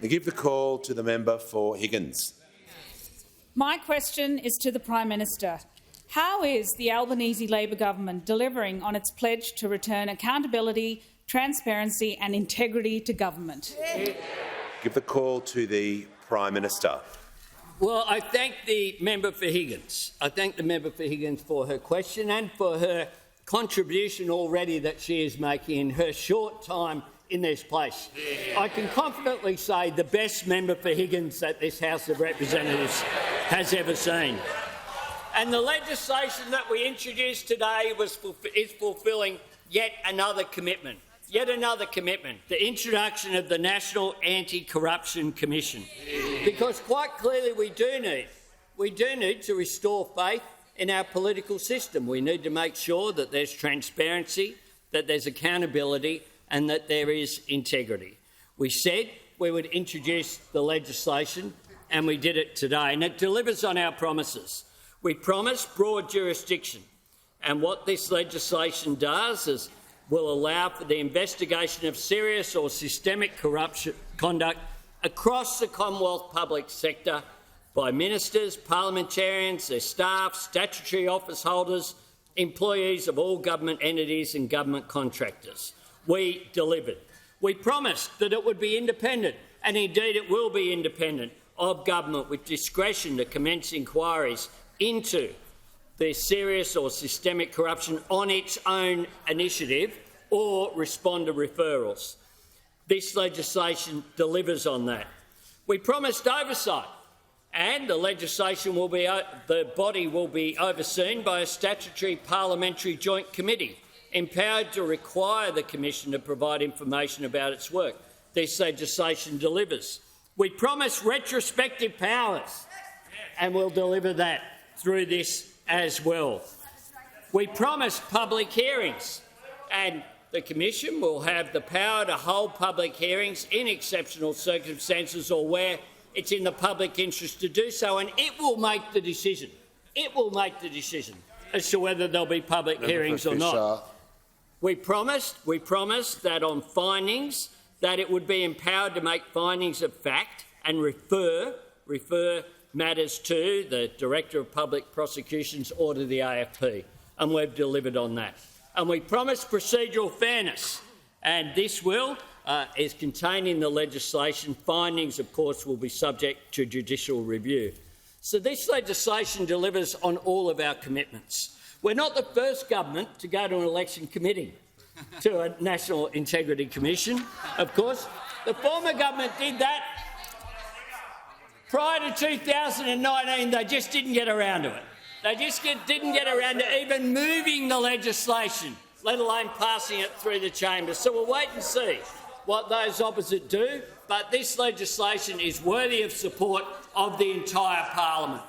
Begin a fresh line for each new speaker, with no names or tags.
I give the call to the member for Higgins.
My question is to the Prime Minister. How is the Albanese Labor government delivering on its pledge to return accountability, transparency and integrity to government?
Give the call to the Prime Minister.
Well, I thank the member for Higgins. I thank the member for Higgins for her question and for her contribution already that she is making in her short time in this place. I can confidently say the best member for Higgins that this House of Representatives has ever seen. And the legislation that we introduced today is fulfilling yet another commitment. The introduction of the National Anti-Corruption Commission. Because quite clearly we do need to restore faith in our political system. We need to make sure that there's transparency, that there's accountability and that there is integrity. We said we would introduce the legislation and we did it today, and it delivers on our promises. We promised broad jurisdiction, and what this legislation does is will allow for the investigation of serious or systemic corruption conduct across the Commonwealth public sector by ministers, parliamentarians, their staff, statutory office holders, employees of all government entities and government contractors. We delivered. We promised that it would be independent, and indeed it will be independent, of government with discretion to commence inquiries into the serious or systemic corruption on its own initiative or respond to referrals. This legislation delivers on that. We promised oversight, and the legislation will be the body will be overseen by a statutory parliamentary joint committee empowered to require the Commission to provide information about its work. This legislation delivers. We promised retrospective powers, and we'll deliver that through this as well. We promised public hearings, and the Commission will have the power to hold public hearings in exceptional circumstances or where it's in the public interest to do so, and it will make the decision. It will make the decision as to whether there'll be public hearings or not. We promised that on findings that it would be empowered to make findings of fact and refer matters to the Director of Public Prosecutions or to the AFP, and we've delivered on that. And we promised procedural fairness, and this is contained in the legislation. Findings, of course, will be subject to judicial review. So this legislation delivers on all of our commitments. We're not the first government to go to an election committee, to a National Integrity Commission, of course. The former government did that. Prior to 2019, they just didn't get around to it. They just didn't get around to even moving the legislation, let alone passing it through the chamber. So we'll wait and see what those opposite do, but this legislation is worthy of support of the entire parliament.